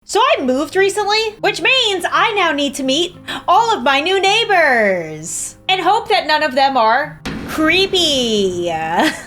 So I moved recently, which means I now need to meet all of my new neighbors and hope that none of them are creepy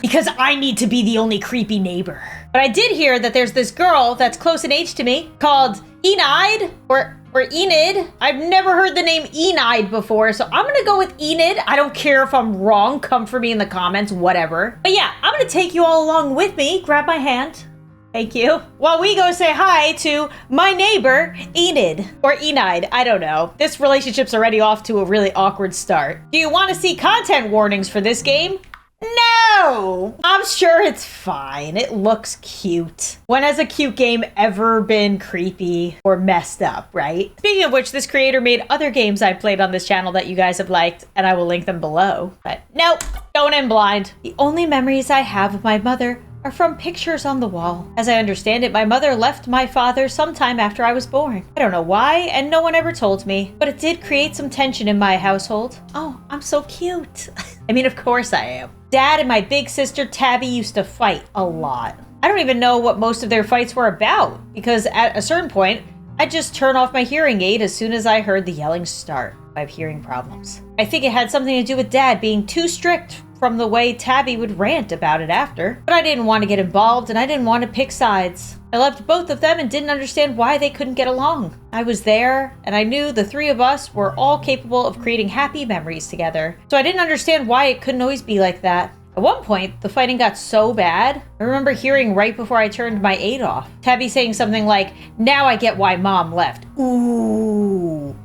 because I need to be the only creepy neighbor. But I did hear that there's this girl that's close in age to me called Enide or Enid. I've never heard the name Enide before, so I'm gonna go with Enid. I don't care if I'm wrong. Come for me in the comments, whatever. But yeah, I'm gonna take you all along with me. Grab my hand. Thank you. While we go say hi to my neighbor, Enid, or Enide, I don't know. This relationship's already off to a really awkward start. Do you want to see content warnings for this game? No! I'm sure it's fine. It looks cute. When has a cute game ever been creepy or messed up, right? Speaking of which, this creator made other games I've played on this channel that you guys have liked, and I will link them below. But nope, going in blind. The only memories I have of my mother are from pictures on the wall. As I understand it, my mother left my father sometime after I was born. I don't know why, and no one ever told me, but it did create some tension in my household. Oh, I'm so cute. I mean, of course I am. Dad and my big sister Tabby used to fight a lot. I don't even know what most of their fights were about, because at a certain point, I'd just turn off my hearing aid as soon as I heard the yelling start. I have hearing problems. I think it had something to do with Dad being too strict from the way Tabby would rant about it after. But I didn't want to get involved and I didn't want to pick sides. I loved both of them and didn't understand why they couldn't get along. I was there and I knew the three of us were all capable of creating happy memories together. So I didn't understand why it couldn't always be like that. At one point, the fighting got so bad, I remember hearing right before I turned my aid off, Tabby saying something like, "Now I get why Mom left." Ooh,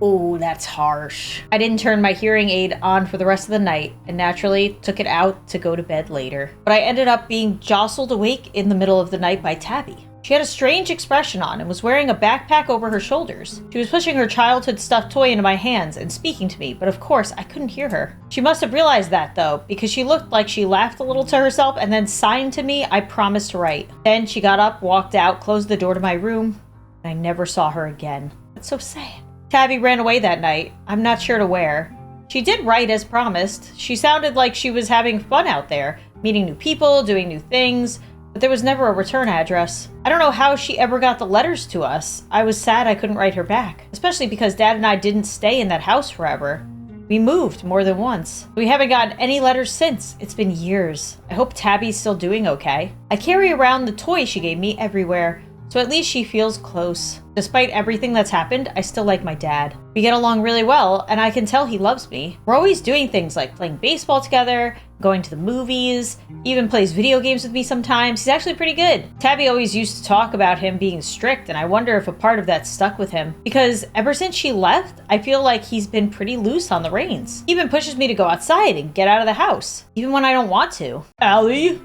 that's harsh. I didn't turn my hearing aid on for the rest of the night and naturally took it out to go to bed later. But I ended up being jostled awake in the middle of the night by Tabby. She had a strange expression on and was wearing a backpack over her shoulders. She was pushing her childhood stuffed toy into my hands and speaking to me, but of course I couldn't hear her. She must have realized that though, because she looked like she laughed a little to herself and then signed to me I promised to write. Then she got up, walked out, closed the door to my room, and I never saw her again. That's so sad. Tabby ran away that night. I'm not sure to where. She did write as promised. She sounded like she was having fun out there, meeting new people, doing new things, but there was never a return address. I don't know how she ever got the letters to us. I was sad I couldn't write her back, especially because Dad and I didn't stay in that house forever. We moved more than once. We haven't gotten any letters since. It's been years. I hope Tabby's still doing okay. I carry around the toy she gave me everywhere, so at least she feels close. Despite everything that's happened, I still like my dad. We get along really well, and I can tell he loves me. We're always doing things like playing baseball together, going to the movies, he even plays video games with me sometimes. He's actually pretty good. Tabby always used to talk about him being strict, and I wonder if a part of that stuck with him. Because ever since she left, I feel like he's been pretty loose on the reins. He even pushes me to go outside and get out of the house, even when I don't want to. Allie?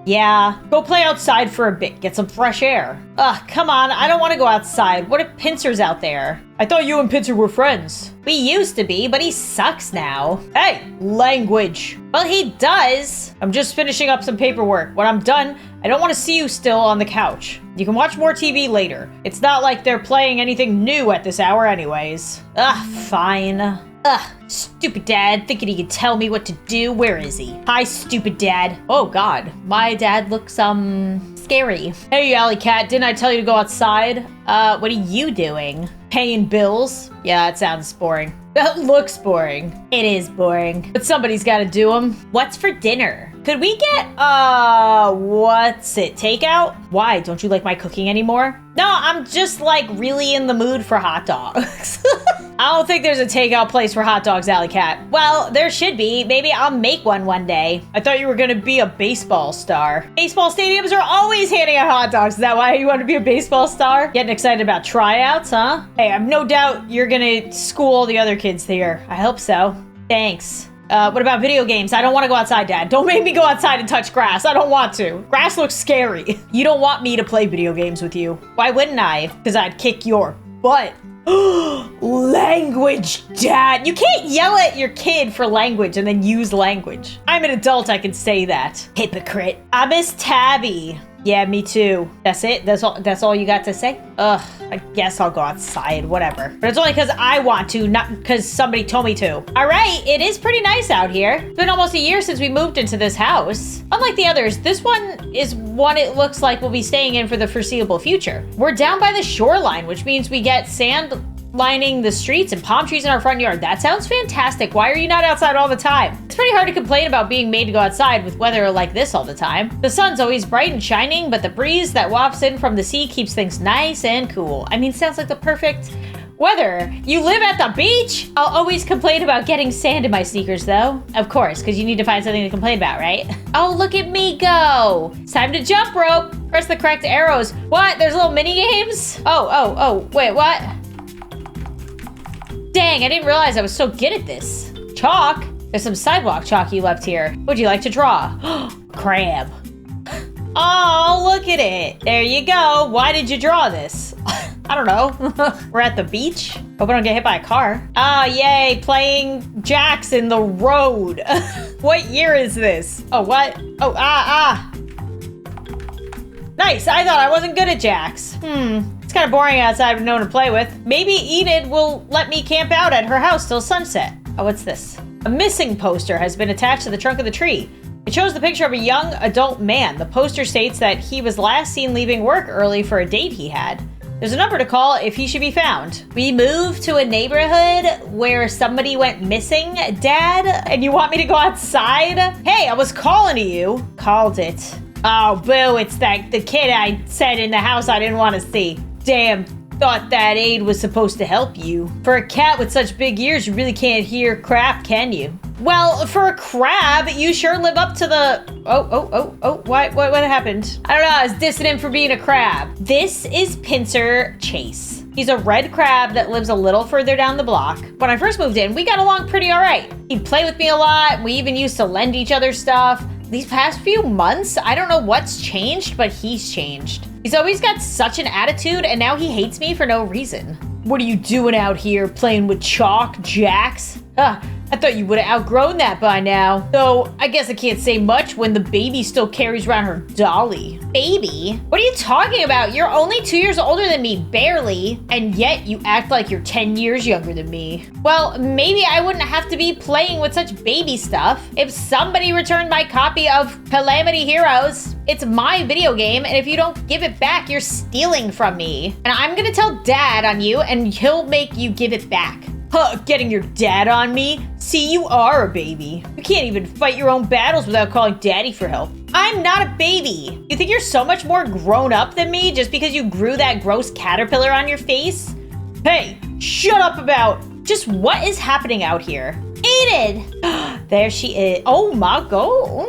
Yeah, go play outside for a bit, get some fresh air. Ugh, come on, I don't want to go outside. What if Pincer's out there? I thought you and Pincer were friends. We used to be, but he sucks now. Hey, language. Well, he does. I'm just finishing up some paperwork. When I'm done, I don't want to see you still on the couch. You can watch more TV later. It's not like they're playing anything new at this hour anyways. Ugh, fine. Ugh, stupid dad, thinking he could tell me what to do. Where is he? Hi, stupid dad. Oh god, my dad looks, scary. Hey, Alley Cat, didn't I tell you to go outside? What are you doing? Paying bills? Yeah, that sounds boring. That looks boring. It is boring. But somebody's gotta do them. What's for dinner? Could we get, what's it, takeout? Why, don't you like my cooking anymore? No, I'm just like really in the mood for hot dogs. I don't think there's a takeout place for hot dogs, Alley Cat. Well, there should be. Maybe I'll make one day. I thought you were gonna be a baseball star. Baseball stadiums are always handing out hot dogs. Is that why you want to be a baseball star? Getting excited about tryouts, huh? Hey, I've no doubt you're gonna school all the other kids here. I hope so. Thanks. What about video games? I don't want to go outside, Dad. Don't make me go outside and touch grass. I don't want to. Grass looks scary. You don't want me to play video games with you. Why wouldn't I? Because I'd kick your butt. Language, Dad. You can't yell at your kid for language and then use language. I'm an adult, I can say that. Hypocrite. I miss Tabby. Yeah, me too. That's it? That's all you got to say? Ugh, I guess I'll go outside, whatever. But it's only because I want to, not because somebody told me to. All right, it is pretty nice out here. It's been almost a year since we moved into this house. Unlike the others, this one is one it looks like we'll be staying in for the foreseeable future. We're down by the shoreline, which means we get sand lining the streets and palm trees in our front yard. That sounds fantastic. Why are you not outside all the time? It's pretty hard to complain about being made to go outside with weather like this all the time. The sun's always bright and shining, but the breeze that wafts in from the sea keeps things nice and cool. I mean, sounds like the perfect weather. You live at the beach? I'll always complain about getting sand in my sneakers though. Of course, because you need to find something to complain about, right? Oh, look at me go. It's time to jump rope. Press the correct arrows. What? There's little mini games? Oh, wait, what? Dang, I didn't realize I was so good at this. Chalk? There's some sidewalk chalk you left here. Would you like to draw? Crab. Oh, look at it. There you go. Why did you draw this? I don't know. We're at the beach. Hope I don't get hit by a car. Oh, yay. Playing jacks in the road. What year is this? Oh, what? Oh, Nice. I thought I wasn't good at jacks. It's kind of boring outside with no one to play with. Maybe Enid will let me camp out at her house till sunset. Oh, what's this? A missing poster has been attached to the trunk of the tree. It shows the picture of a young adult man. The poster states that he was last seen leaving work early for a date he had. There's a number to call if he should be found. We moved to a neighborhood where somebody went missing, Dad, and you want me to go outside? Hey, I was calling to you. Called it. Oh, boo, it's the kid I said in the house I didn't want to see. Damn, thought that aid was supposed to help you. For a cat with such big ears, you really can't hear crap, can you? Well, for a crab, you sure live up to the... What happened? I don't know, I was dissing him for being a crab. This is Pincer Chase. He's a red crab that lives a little further down the block. When I first moved in, we got along pretty all right. He'd play with me a lot. We even used to lend each other stuff. These past few months, I don't know what's changed, but he's changed. He's always got such an attitude, and now he hates me for no reason. What are you doing out here, playing with chalk, Jax? I thought you would have outgrown that by now. Though, I guess I can't say much when the baby still carries around her dolly. Baby? What are you talking about? You're only 2 years older than me, barely. And yet you act like you're 10 years younger than me. Well, maybe I wouldn't have to be playing with such baby stuff if somebody returned my copy of Calamity Heroes. It's my video game, and if you don't give it back, you're stealing from me. And I'm gonna tell Dad on you, and he'll make you give it back. Huh, getting your dad on me? See, you are a baby. You can't even fight your own battles without calling Daddy for help. I'm not a baby. You think you're so much more grown up than me just because you grew that gross caterpillar on your face? Hey, shut up about just what is happening out here. Enid! There she is. Oh my god.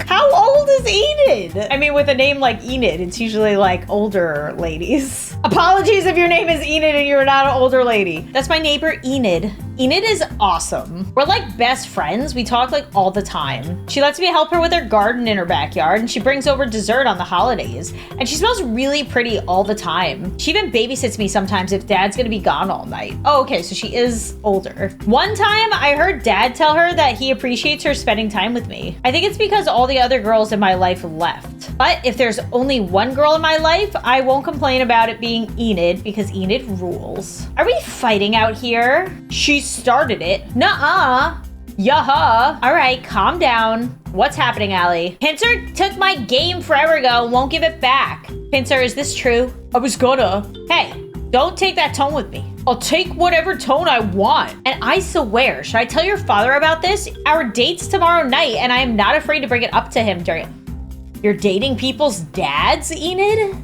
How old is Enid? I mean, with a name like Enid, it's usually like older ladies. Apologies if your name is Enid and you're not an older lady. That's my neighbor Enid. Enid is awesome. We're like best friends. We talk like all the time. She lets me help her with her garden in her backyard, and she brings over dessert on the holidays. And she smells really pretty all the time. She even babysits me sometimes if Dad's gonna be gone all night. Oh, okay, so she is older. One time I heard Dad tell her that he appreciates her spending time with me. I think it's because all the other girls in my life left. But if there's only one girl in my life, I won't complain about it being Enid because Enid rules. Are we fighting out here? She started it. Nuh-uh. Yaha. All right, calm down. What's happening, Allie? Pincer took my game forever ago and won't give it back. Pincer, is this true? I was gonna. Hey, don't take that tone with me. I'll take whatever tone I want. And I swear, should I tell your father about this? Our date's tomorrow night, and I am not afraid to bring it up to him during... You're dating people's dads, Enid?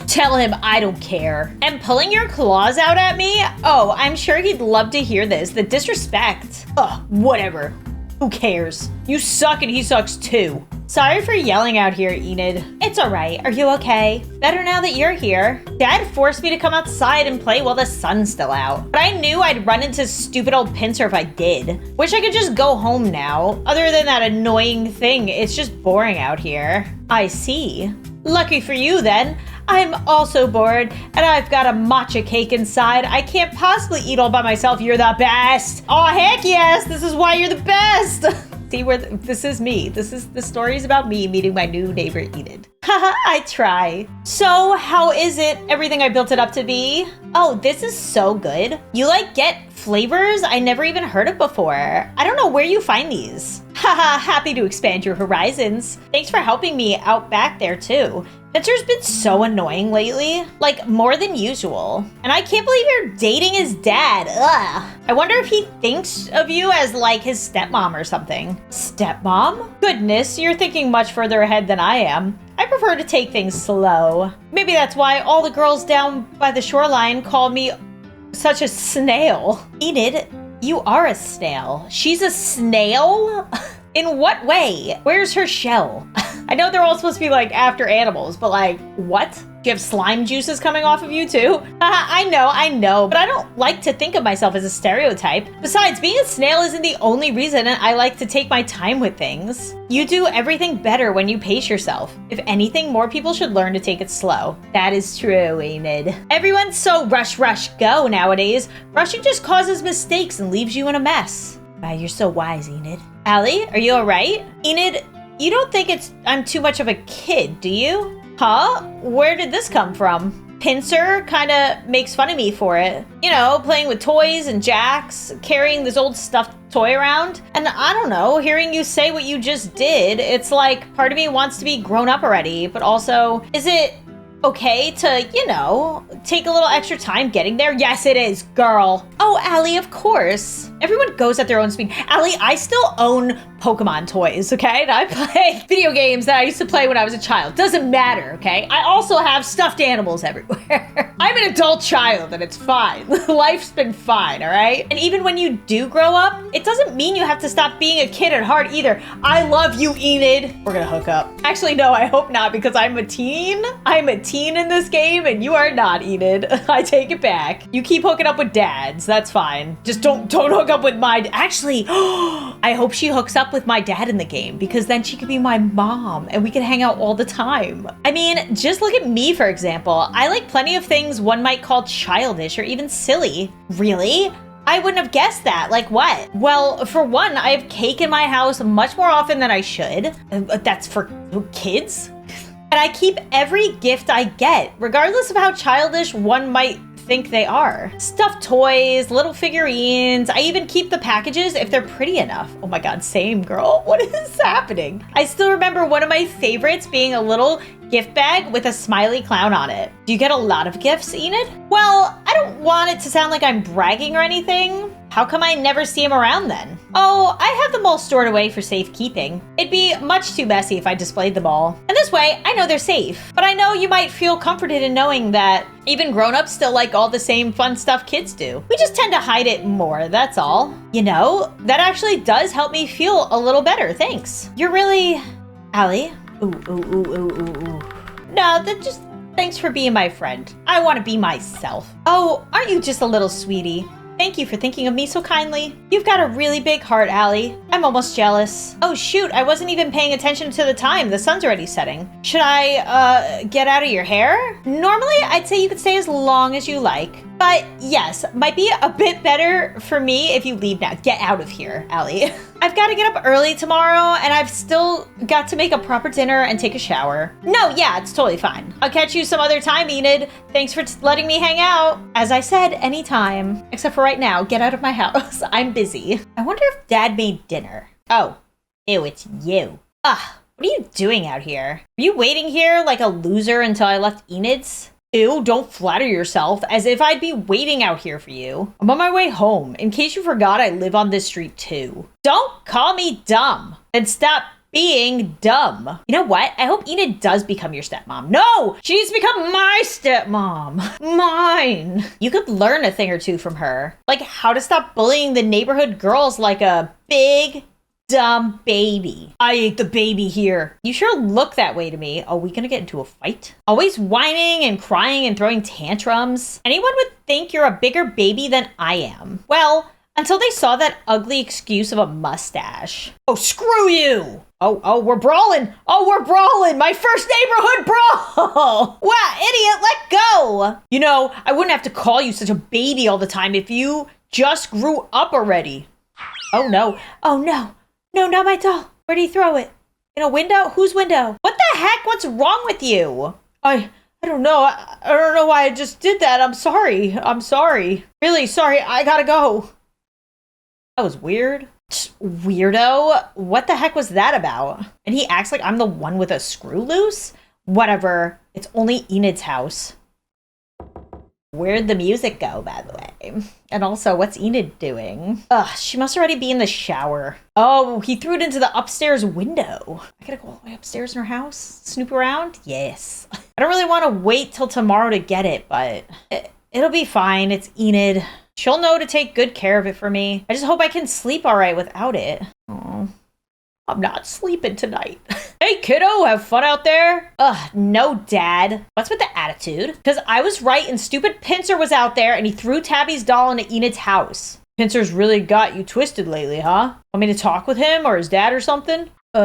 Tell him I don't care. And pulling your claws out at me? Oh, I'm sure he'd love to hear this. The disrespect. Ugh, whatever. Who cares? You suck and he sucks too. Sorry for yelling out here, Enid. It's all right. Are you okay? Better now that you're here. Dad forced me to come outside and play while the sun's still out. But I knew I'd run into stupid old Pincer if I did. Wish I could just go home now. Other than that annoying thing, it's just boring out here. I see. Lucky for you then. I'm also bored, and I've got a matcha cake inside. I can't possibly eat all by myself. You're the best. Oh, heck yes. This is why you're the best. See where this is me. The story is about me meeting my new neighbor Enid. Haha, I try. So how is it? Everything I built it up to be? Oh, this is so good. You like get flavors I never even heard of before. I don't know where you find these. Haha, happy to expand your horizons. Thanks for helping me out back there too. Spencer's been so annoying lately, like more than usual. And I can't believe you're dating his dad. Ugh. I wonder if he thinks of you as like his stepmom or something. Stepmom? Goodness, you're thinking much further ahead than I am. I prefer to take things slow. Maybe that's why all the girls down by the shoreline call me such a snail. Enid, you are a snail. She's a snail? In what way? Where's her shell? I know they're all supposed to be like after animals, but like, what? Do you have slime juices coming off of you too? I know, but I don't like to think of myself as a stereotype. Besides, being a snail isn't the only reason I like to take my time with things. You do everything better when you pace yourself. If anything, more people should learn to take it slow. That is true, Enid. Everyone's so rush, go nowadays. Rushing just causes mistakes and leaves you in a mess. Wow, you're so wise, Enid. Allie, are you all right? Enid, you don't think I'm too much of a kid, do you? Huh? Where did this come from? Pincer kind of makes fun of me for it. You know, playing with toys and jacks, carrying this old stuffed toy around. And I don't know, hearing you say what you just did, it's like part of me wants to be grown up already, but also, is it okay to, you know, take a little extra time getting there? Yes, it is, girl. Oh, Allie, of course. Everyone goes at their own speed. Allie, I still own Pokemon toys, okay? And I play video games that I used to play when I was a child. Doesn't matter, okay? I also have stuffed animals everywhere. I'm an adult child and it's fine. Life's been fine, all right? And even when you do grow up, it doesn't mean you have to stop being a kid at heart either. I love you, Enid. We're gonna hook up. Actually, no, I hope not, because I'm a teen. I'm a teen in this game and you are not, Enid. I take it back. You keep hooking up with dads, that's fine. Just don't hook up with my, actually, I hope she hooks up with my dad in the game, because then she could be my mom and we can hang out all the time. I mean, just look at me, for example. I like plenty of things one might call childish or even silly. Really? I wouldn't have guessed that. Like what? Well, for one, I have cake in my house much more often than I should. That's for kids? And I keep every gift I get, regardless of how childish one might think they are. Stuffed toys, little figurines. I even keep the packages if they're pretty enough. Oh my God, same, girl. What is happening? I still remember one of my favorites being a little gift bag with a smiley clown on it. Do you get a lot of gifts, Enid? Well, I don't want it to sound like I'm bragging or anything. How come I never see them around then? Oh, I have them all stored away for safekeeping. It'd be much too messy if I displayed them all. And this way, I know they're safe. But I know you might feel comforted in knowing that even grown-ups still like all the same fun stuff kids do. We just tend to hide it more, that's all. You know, that actually does help me feel a little better, thanks. You're really... Allie? Ooh. No, just thanks for being my friend. I want to be myself. Oh, aren't you just a little sweetie? Thank you for thinking of me so kindly. You've got a really big heart, Allie. I'm almost jealous. Oh shoot, I wasn't even paying attention to the time. The sun's already setting. Should I, get out of your hair? Normally, I'd say you could stay as long as you like. But yes, might be a bit better for me if you leave now. Get out of here, Allie. I've got to get up early tomorrow and I've still got to make a proper dinner and take a shower. No, yeah, it's totally fine. I'll catch you some other time, Enid. Thanks for letting me hang out. As I said, anytime. Except for right now, get out of my house. I'm busy. I wonder if Dad made dinner. Oh, ew, it's you. Ugh, what are you doing out here? Are you waiting here like a loser until I left Enid's? Ew, don't flatter yourself, as if I'd be waiting out here for you. I'm on my way home. In case you forgot, I live on this street too. Don't call me dumb. And stop being dumb. You know what? I hope Enid does become your stepmom. No! She needs to become my stepmom. Mine. You could learn a thing or two from her. Like how to stop bullying the neighborhood girls like a big dumb baby. I ate the baby here. You sure look that way to me. Are we gonna get into a fight? Always whining and crying and throwing tantrums. Anyone would think you're a bigger baby than I am. Well, until they saw that ugly excuse of a mustache. Oh, screw you. Oh, we're brawling. Oh, we're brawling. My first neighborhood brawl. Wow, idiot, let go. You know, I wouldn't have to call you such a baby all the time if you just grew up already. Oh no. No, not my doll. Where'd he throw it? In a window? Whose window? What the heck? What's wrong with you? I don't know. I don't know why I just did that. I'm sorry. I'm sorry. Really sorry. I gotta go. That was weird. Weirdo. What the heck was that about? And he acts like I'm the one with a screw loose? Whatever. It's only Enid's house. Where'd the music go, by the way? And also, what's Enid doing? Ugh, she must already be in the shower. Oh, he threw it into the upstairs window. I gotta go all the way upstairs in her house? Snoop around? Yes. I don't really want to wait till tomorrow to get it, but it'll be fine. It's Enid. She'll know to take good care of it for me. I just hope I can sleep all right without it. Oh, I'm not sleeping tonight. Hey, kiddo, have fun out there? Ugh, no, Dad. What's with the attitude? Because I was right and stupid Pincer was out there and he threw Tabby's doll into Enid's house. Pincer's really got you twisted lately, huh? Want me to talk with him or his dad or something? I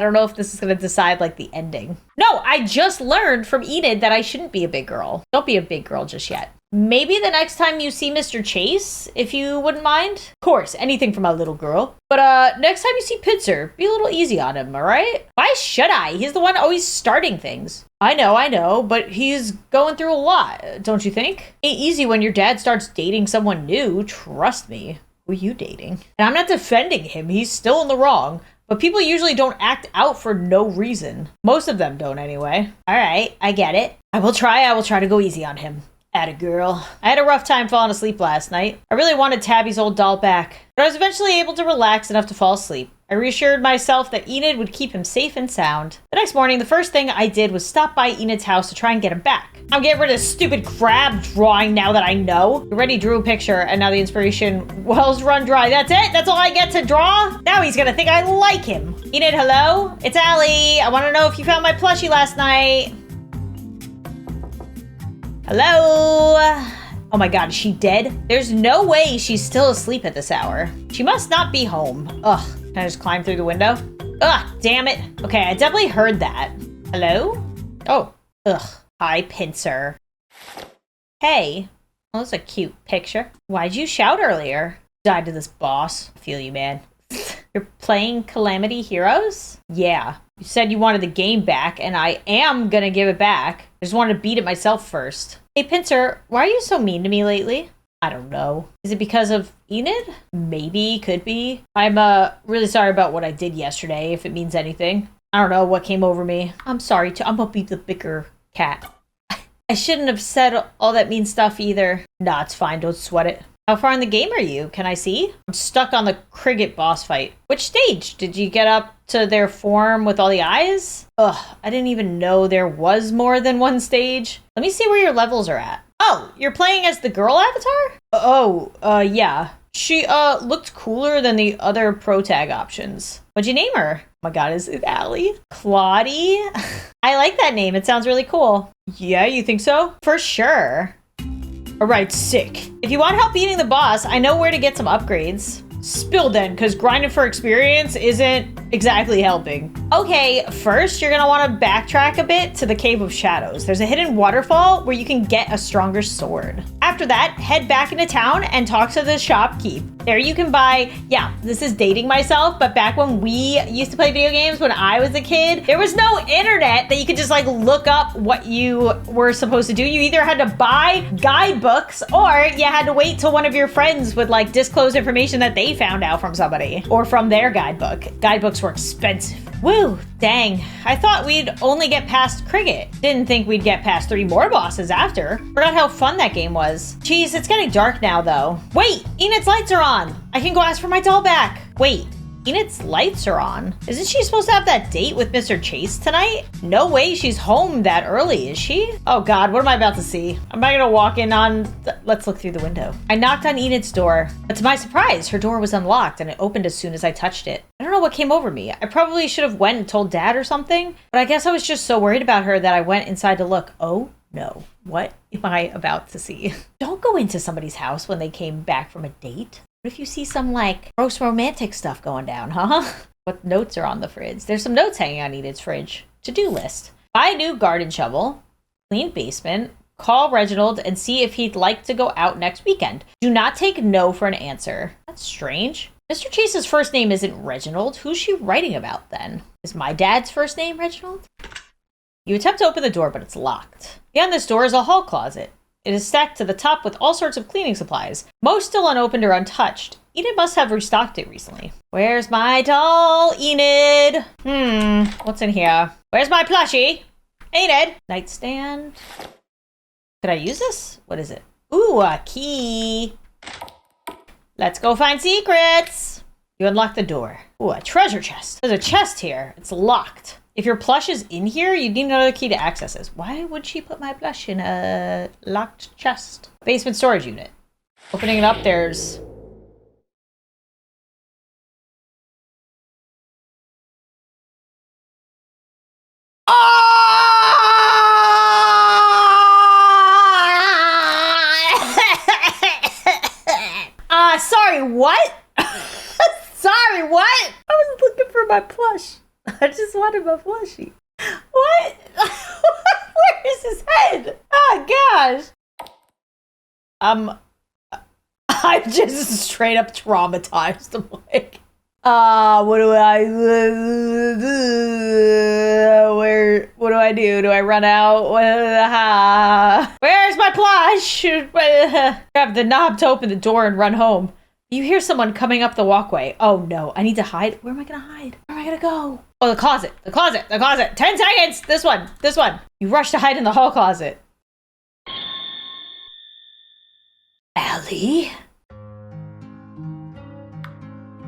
don't know if this is going to decide, like, the ending. No, I just learned from Enid that I shouldn't be a big girl. Don't be a big girl just yet. Maybe the next time you see Mr. Chase, if you wouldn't mind. Of course, anything from a little girl. But next time you see Pincer, be a little easy on him, alright? Why should I? He's the one always starting things. I know, but he's going through a lot, don't you think? Ain't easy when your dad starts dating someone new, trust me. Who are you dating? And I'm not defending him, he's still in the wrong. But people usually don't act out for no reason. Most of them don't anyway. Alright, I get it. I will try to go easy on him. Atta girl. I had a rough time falling asleep last night. I really wanted Tabby's old doll back, but I was eventually able to relax enough to fall asleep. I reassured myself that Enid would keep him safe and sound. The next morning, the first thing I did was stop by Enid's house to try and get him back. I'm getting rid of this stupid crab drawing now that I know. He already drew a picture and now the inspiration wells run dry. That's it? That's all I get to draw? Now he's gonna think I like him. Enid, hello? It's Allie. I want to know if you found my plushie last night. Hello? Oh my god, is she dead? There's no way she's still asleep at this hour. She must not be home. Ugh, can I just climb through the window? Ugh, damn it. Okay, I definitely heard that. Hello? Oh, ugh. Hi, Pincer. Hey. Oh, that's a cute picture. Why'd you shout earlier? Died to this boss. I feel you, man. You're playing Calamity Heroes? Yeah. You said you wanted the game back, and I am gonna give it back. I just wanted to beat it myself first. Hey, Pincer, why are you so mean to me lately? I don't know. Is it because of Enid? Maybe, could be. I'm really sorry about what I did yesterday, if it means anything. I don't know what came over me. I'm sorry, too. I'm gonna be the bigger cat. I shouldn't have said all that mean stuff either. Nah, it's fine. Don't sweat it. How far in the game are you? Can I see? I'm stuck on the Cricket boss fight. Which stage? Did you get up to their form with all the eyes? Ugh, I didn't even know there was more than one stage. Let me see where your levels are at. Oh, you're playing as the girl avatar? Yeah. She, looked cooler than the other pro tag options. What'd you name her? Oh my god, is it Allie? Claudie? I like that name. It sounds really cool. Yeah, you think so? For sure. Alright, sick. If you want help beating the boss, I know where to get some upgrades. Spill then, because grinding for experience isn't exactly helping. Okay, first you're gonna want to backtrack a bit to the Cave of Shadows. There's a hidden waterfall where you can get a stronger sword. After that, head back into town and talk to the shopkeep. There you can buy, yeah, this is dating myself, but back when we used to play video games when I was a kid, there was no internet that you could just like look up what you were supposed to do. You either had to buy guidebooks or you had to wait till one of your friends would like disclose information that they found out from somebody or from their guidebook. Guidebooks were expensive. Woo, dang. I thought we'd only get past Cricket. Didn't think we'd get past 3 more bosses after. Forgot how fun that game was. Jeez, it's getting dark now though. Wait, Enid's lights are on. I can go ask for my doll back. Wait, Enid's lights are on. Isn't she supposed to have that date with Mr. Chase tonight? No way she's home that early, is she? Oh god, what am I about to see? Am I gonna walk in on... Let's look through the window. I knocked on Enid's door, but to my surprise, her door was unlocked and it opened as soon as I touched it. I don't know what came over me. I probably should have went and told Dad or something, but I guess I was just so worried about her that I went inside to look. Oh no, what am I about to see? Don't go into somebody's house when they came back from a date. What if you see some, like, gross romantic stuff going down, huh? What notes are on the fridge? There's some notes hanging on Enid's fridge. To-do list. Buy a new garden shovel. Clean basement. Call Reginald and see if he'd like to go out next weekend. Do not take no for an answer. That's strange. Mr. Chase's first name isn't Reginald. Who's she writing about then? Is my dad's first name Reginald? You attempt to open the door, but it's locked. Beyond this door is a hall closet. It is stacked to the top with all sorts of cleaning supplies, most still unopened or untouched. Enid must have restocked it recently. Where's my doll, Enid? What's in here? Where's my plushie? Enid! Nightstand. Could I use this? What is it? Ooh, a key. Let's go find secrets. You unlock the door. Ooh, a treasure chest. There's a chest here. It's locked. If your plush is in here, you need another key to access this. Why would she put my plush in a locked chest? Basement storage unit. Opening it up, there's... Sorry, what? Sorry, what? I was looking for my plush. I just wanted my plushie. What? Where is his head? Oh, gosh. I'm just straight up traumatized. I'm like, what do I do? What do I do? Do I run out? Where's my plush? Grab the knob to open the door and run home. You hear someone coming up the walkway. Oh no, I need to hide. Where am I gonna hide? Where am I gonna go? Oh, the closet, the closet, the closet. 10 seconds. This one, this one. You rush to hide in the hall closet. Allie?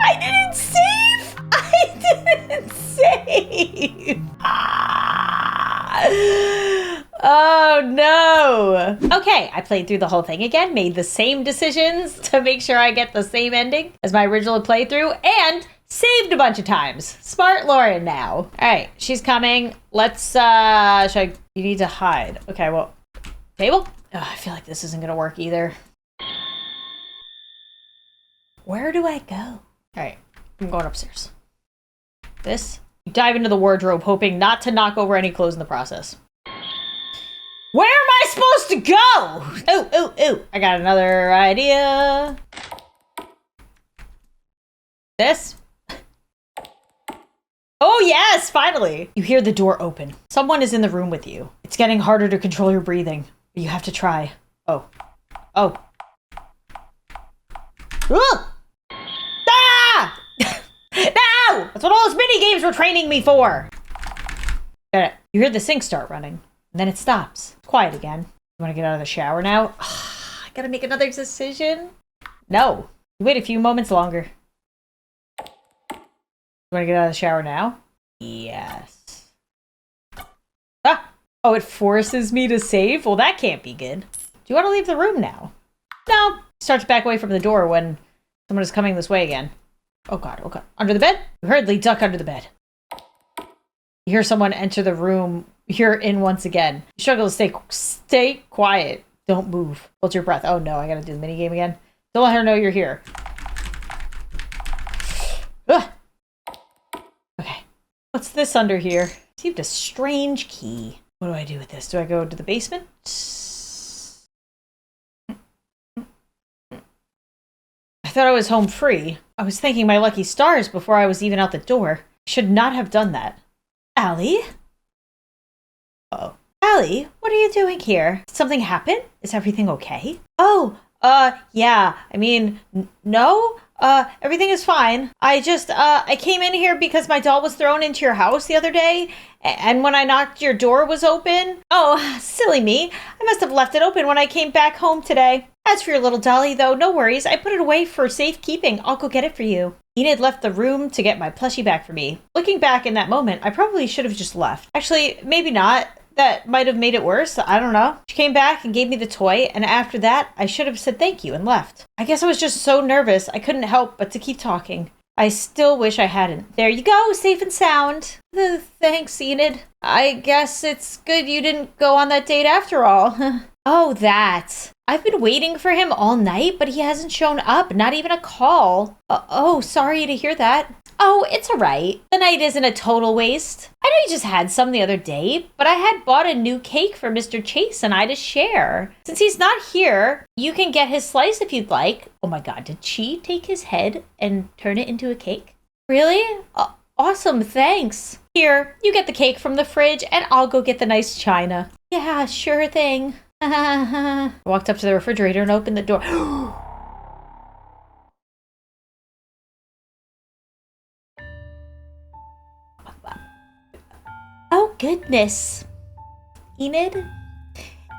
I didn't save! I didn't save! Oh no! Okay, I played through the whole thing again, made the same decisions to make sure I get the same ending as my original playthrough, and saved a bunch of times. Smart Lauren now. Alright, she's coming. Let's, you need to hide. Okay, well, table? Oh, I feel like this isn't gonna work either. Where do I go? Alright, I'm going upstairs. This? You dive into the wardrobe, hoping not to knock over any clothes in the process. Where am I supposed to go? Ooh. I got another idea. This? Oh yes, finally. You hear the door open. Someone is in the room with you. It's getting harder to control your breathing. But you have to try. Oh. Ooh! Ah! No! That's what all those mini games were training me for. Got it. You hear the sink start running, and then it stops. It's quiet again. You want to get out of the shower now? I gotta make another decision. No. You wait a few moments longer. You want to get out of the shower now? Yes. Ah! Oh, it forces me to save? Well, that can't be good. Do you want to leave the room now? No. Start to back away from the door when someone is coming this way again. Oh god, oh god. Under the bed? You hurriedly duck under the bed. You hear someone enter the room. You're in once again. You struggle to stay quiet. Don't move. Hold your breath. Oh no, I gotta do the minigame again. Don't let her know you're here. Ugh. Okay. What's this under here? Received a strange key. What do I do with this? Do I go to the basement? I thought I was home free. I was thanking my lucky stars before I was even out the door. I should not have done that. Allie? Uh-oh. Allie, what are you doing here? Did something happen? Is everything okay? Oh, yeah. I mean, no? Everything is fine. I came in here because my doll was thrown into your house the other day, and when I knocked, your door was open. Oh, silly me. I must have left it open when I came back home today. As for your little dolly, though, no worries. I put it away for safekeeping. I'll go get it for you. Enid left the room to get my plushie back for me. Looking back in that moment, I probably should have just left. Actually, maybe not. That might have made it worse. I don't know. She came back and gave me the toy, and after that, I should have said thank you and left. I guess I was just so nervous, I couldn't help but to keep talking. I still wish I hadn't. There you go, safe and sound. Thanks, Enid. I guess it's good you didn't go on that date after all. Oh, that. I've been waiting for him all night, but he hasn't shown up, not even a call. Oh, sorry to hear that. Oh, it's alright. The night isn't a total waste. I know you just had some the other day, but I had bought a new cake for Mr. Chase and I to share. Since he's not here, you can get his slice if you'd like. Oh my god, did she take his head and turn it into a cake? Really? Awesome, thanks. Here, you get the cake from the fridge and I'll go get the nice china. Yeah, sure thing. I walked up to the refrigerator and opened the door. Oh, goodness. Enid?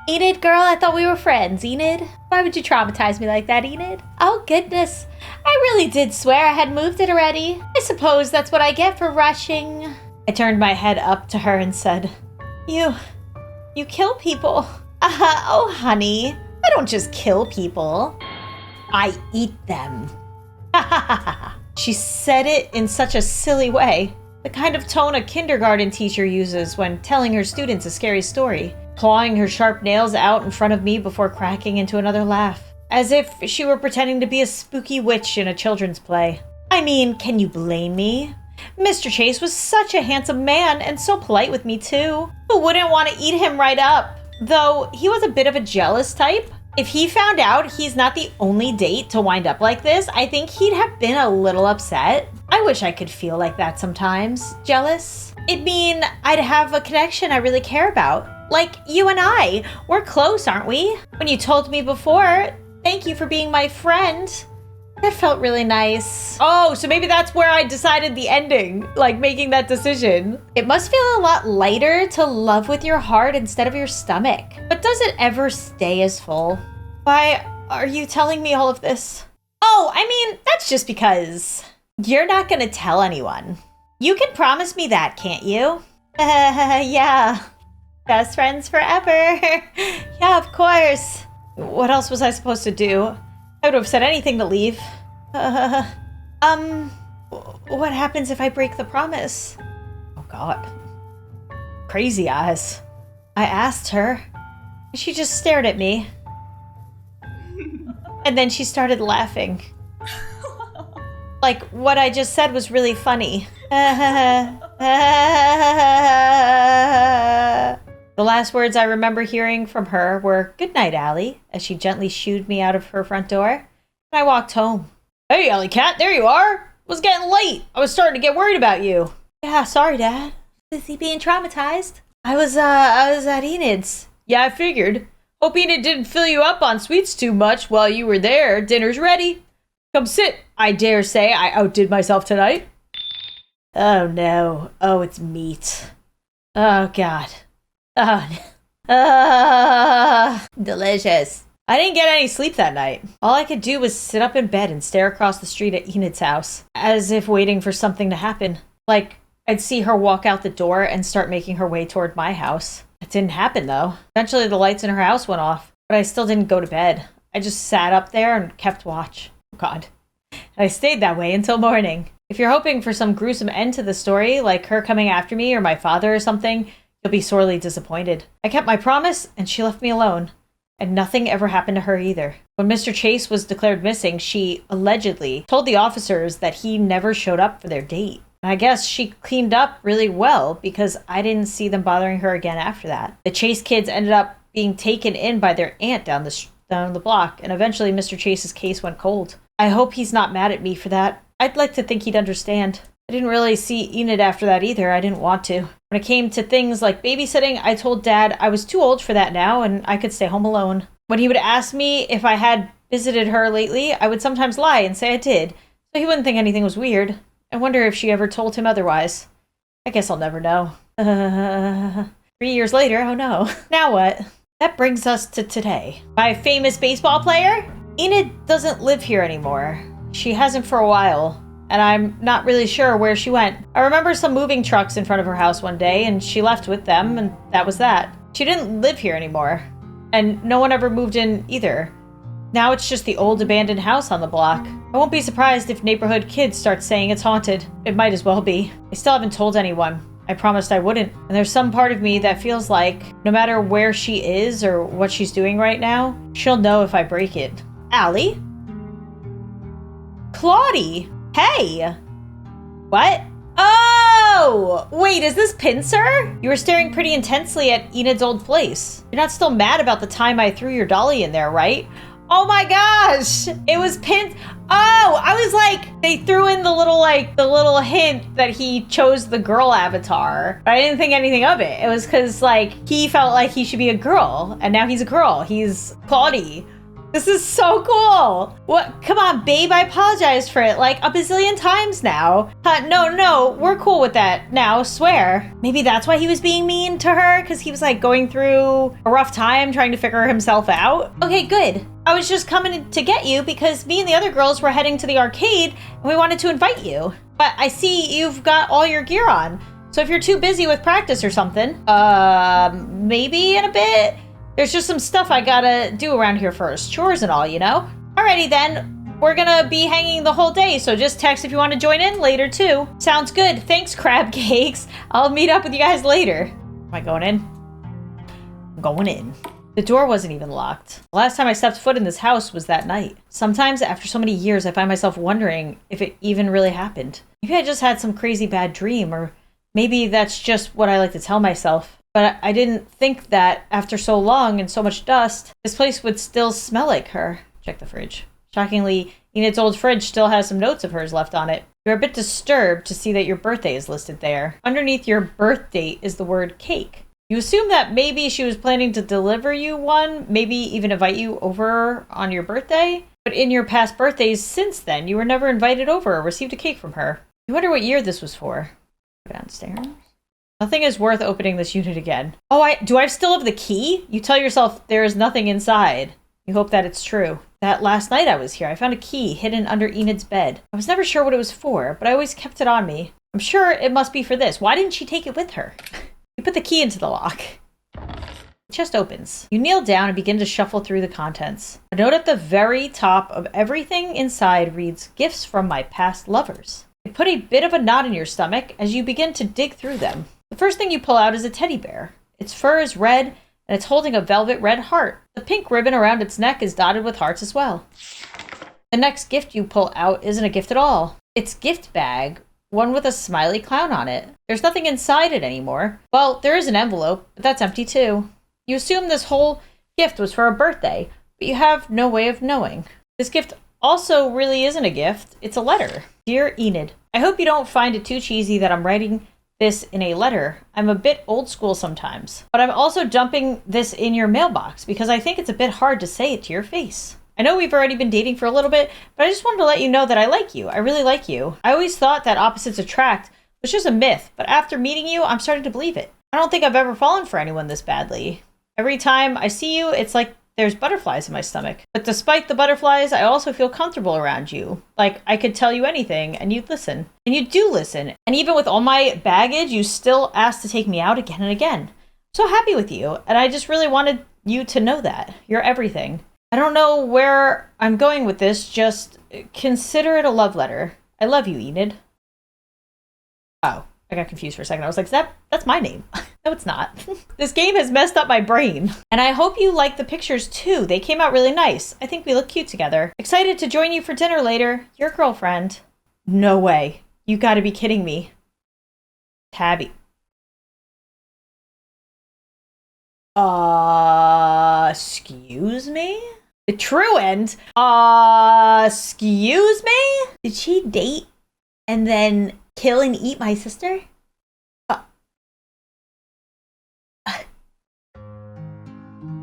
Enid, girl, I thought we were friends, Enid. Why would you traumatize me like that, Enid? Oh, goodness. I really did swear I had moved it already. I suppose that's what I get for rushing. I turned my head up to her and said, You kill people. Oh, honey, I don't just kill people. I eat them. She said it in such a silly way. The kind of tone a kindergarten teacher uses when telling her students a scary story, clawing her sharp nails out in front of me before cracking into another laugh, as if she were pretending to be a spooky witch in a children's play. I mean, can you blame me? Mr. Chase was such a handsome man and so polite with me too. Who wouldn't want to eat him right up? Though he was a bit of a jealous type. If he found out he's not the only date to wind up like this, I think he'd have been a little upset. I wish I could feel like that sometimes. Jealous? It'd mean I'd have a connection I really care about. Like you and I. We're close, aren't we? When you told me before, thank you for being my friend. That felt really nice. Oh, so maybe that's where I decided the ending, like making that decision. It must feel a lot lighter to love with your heart instead of your stomach. But does it ever stay as full? Why are you telling me all of this? Oh, I mean, that's just because you're not gonna tell anyone. You can promise me that, can't you? Yeah. Best friends forever. Yeah, of course. What else was I supposed to do? I would have said anything to leave. What happens if I break the promise? Oh god. Crazy eyes. I asked her. She just stared at me. And then she started laughing. Like what I just said was really funny. The last words I remember hearing from her were, "Good night, Allie," as she gently shooed me out of her front door. And I walked home. Hey, Allie Cat, there you are. It was getting late. I was starting to get worried about you. Yeah, sorry, Dad. Is he being traumatized? I was at Enid's. Yeah, I figured. Hope Enid didn't fill you up on sweets too much while you were there. Dinner's ready. Come sit. I dare say I outdid myself tonight. Oh, no. Oh, it's meat. Oh, God. Delicious. I didn't get any sleep that night. All I could do was sit up in bed and stare across the street at Enid's house, as if waiting for something to happen. Like, I'd see her walk out the door and start making her way toward my house. It didn't happen, though. Eventually, the lights in her house went off, but I still didn't go to bed. I just sat up there and kept watch. Oh, God. And I stayed that way until morning. If you're hoping for some gruesome end to the story, like her coming after me or my father or something, you'll be sorely disappointed. I kept my promise, and she left me alone. And nothing ever happened to her either. When Mr. Chase was declared missing, she allegedly told the officers that he never showed up for their date. And I guess she cleaned up really well because I didn't see them bothering her again after that. The Chase kids ended up being taken in by their aunt down the block, and eventually Mr. Chase's case went cold. I hope he's not mad at me for that. I'd like to think he'd understand. I didn't really see Enid after that either. I didn't want to. When it came to things like babysitting, I told Dad I was too old for that now and I could stay home alone. When he would ask me if I had visited her lately, I would sometimes lie and say I did, so he wouldn't think anything was weird. I wonder if she ever told him otherwise. I guess I'll never know. 3 years later, oh no. Now what? That brings us to today. My famous baseball player? Enid doesn't live here anymore. She hasn't for a while. And I'm not really sure where she went. I remember some moving trucks in front of her house one day, and she left with them, and that was that. She didn't live here anymore. And no one ever moved in either. Now it's just the old abandoned house on the block. I won't be surprised if neighborhood kids start saying it's haunted. It might as well be. I still haven't told anyone. I promised I wouldn't. And there's some part of me that feels like no matter where she is or what she's doing right now, she'll know if I break it. Allie? Claudie! Hey! What? Oh! Wait, is this Pincer? You were staring pretty intensely at Enid's old place. You're not still mad about the time I threw your dolly in there, right? Oh my gosh! It was Oh, I was like, they threw in the little hint that he chose the girl avatar. But I didn't think anything of it. It was because, like, he felt like he should be a girl, and now he's a girl. He's Claudie. This is so cool. What? Come on, babe. I apologized for it like a bazillion times now. No, we're cool with that now, swear. Maybe that's why he was being mean to her, because he was like going through a rough time trying to figure himself out. Okay, good. I was just coming to get you because me and the other girls were heading to the arcade and we wanted to invite you. But I see you've got all your gear on. So if you're too busy with practice or something, maybe in a bit. There's just some stuff I gotta do around here first. Chores and all, you know? Alrighty then. We're gonna be hanging the whole day, so just text if you want to join in later too. Sounds good. Thanks, crab cakes. I'll meet up with you guys later. Am I going in? I'm going in. The door wasn't even locked. The last time I stepped foot in this house was that night. Sometimes after so many years, I find myself wondering if it even really happened. Maybe I just had some crazy bad dream, or maybe that's just what I like to tell myself. But I didn't think that after so long and so much dust, this place would still smell like her. Check the fridge. Shockingly, Enid's old fridge still has some notes of hers left on it. You're a bit disturbed to see that your birthday is listed there. Underneath your birth date is the word cake. You assume that maybe she was planning to deliver you one, maybe even invite you over on your birthday. But in your past birthdays since then, you were never invited over or received a cake from her. You wonder what year this was for. Go downstairs. Nothing is worth opening this unit again. Oh, do I still have the key? You tell yourself there is nothing inside. You hope that it's true. That last night I was here, I found a key hidden under Enid's bed. I was never sure what it was for, but I always kept it on me. I'm sure it must be for this. Why didn't she take it with her? You put the key into the lock. The chest opens. You kneel down and begin to shuffle through the contents. A note at the very top of everything inside reads, "Gifts from my past lovers." It put a bit of a knot in your stomach as you begin to dig through them. The first thing you pull out is a teddy bear. Its fur is red, and it's holding a velvet red heart. The pink ribbon around its neck is dotted with hearts as well. The next gift you pull out isn't a gift at all. It's gift bag, one with a smiley clown on it. There's nothing inside it anymore. Well, there is an envelope, but that's empty too. You assume this whole gift was for a birthday, but you have no way of knowing. This gift also really isn't a gift. It's a letter. Dear Enid, I hope you don't find it too cheesy that I'm writing this in a letter. I'm a bit old school sometimes, but I'm also dumping this in your mailbox because I think it's a bit hard to say it to your face. I know we've already been dating for a little bit, but I just wanted to let you know that I like you. I really like you. I always thought that opposites attract was just a myth, but after meeting you, I'm starting to believe it. I don't think I've ever fallen for anyone this badly. Every time I see you, it's like there's butterflies in my stomach. But despite the butterflies, I also feel comfortable around you. Like I could tell you anything and you'd listen. And you do listen. And even with all my baggage, you still ask to take me out again and again. I'm so happy with you. And I just really wanted you to know that. You're everything. I don't know where I'm going with this. Just consider it a love letter. I love you, Enid. Oh, I got confused for a second. I was like, that's my name. No, it's not. This game has messed up my brain. And I hope you like the pictures too. They came out really nice. I think we look cute together. Excited to join you for dinner later. Your girlfriend. No way. You gotta be kidding me. Tabby. Excuse me? The true end? Excuse me? Did she date and then kill and eat my sister?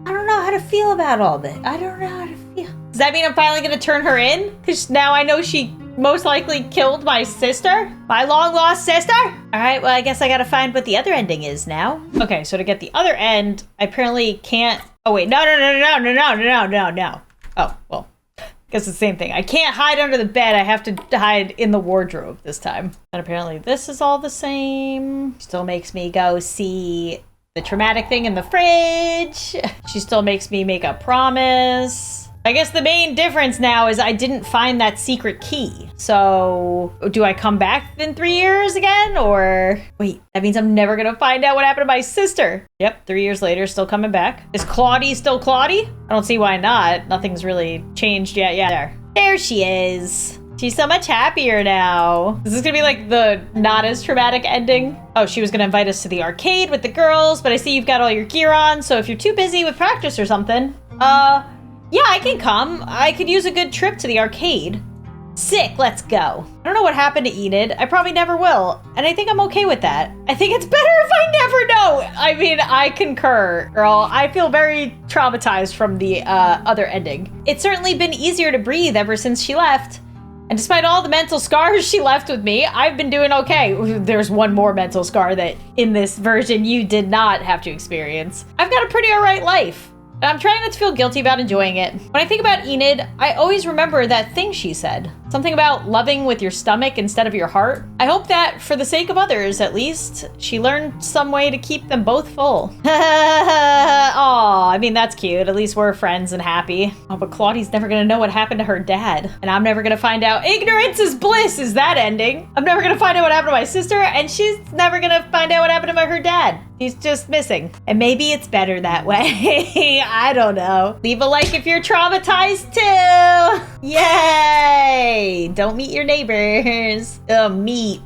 I don't know how to feel about all this. I don't know how to feel. Does that mean I'm finally gonna turn her in? Because now I know she most likely killed my sister? My long lost sister? All right, well, I guess I gotta find what the other ending is now. Okay, so to get the other end, I apparently can't. Oh, wait, no. Oh, well, I guess it's the same thing. I can't hide under the bed. I have to hide in the wardrobe this time. And apparently this is all the same. Still makes me go see the traumatic thing in the fridge. She still makes me make a promise. I guess the main difference now is I didn't find that secret key. So do I come back in 3 years again? Or wait, that means I'm never gonna find out what happened to my sister. Yep, 3 years later, still coming back. Is Claudie still Claudie? I don't see why not. Nothing's really changed yet. Yeah, there she is. She's so much happier now. Is this gonna be like the not as traumatic ending? Oh, she was gonna invite us to the arcade with the girls, but I see you've got all your gear on, so if you're too busy with practice or something, yeah, I can come. I could use a good trip to the arcade. Sick, let's go. I don't know what happened to Enid. I probably never will. And I think I'm okay with that. I think it's better if I never know. I mean, I concur, girl. I feel very traumatized from the other ending. It's certainly been easier to breathe ever since she left. And despite all the mental scars she left with me, I've been doing okay. There's one more mental scar that in this version you did not have to experience. I've got a pretty alright life. And I'm trying not to feel guilty about enjoying it. When I think about Enid, I always remember that thing she said. Something about loving with your stomach instead of your heart. I hope that, for the sake of others at least, she learned some way to keep them both full. Aw, I mean, that's cute. At least we're friends and happy. Oh, but Claudie's never gonna know what happened to her dad. And I'm never gonna find out. Ignorance is bliss is that ending. I'm never gonna find out what happened to my sister, and she's never gonna find out what happened to her dad. He's just missing. And maybe it's better that way. I don't know. Leave a like if you're traumatized too. Yay! Don't meet your neighbors. Meet.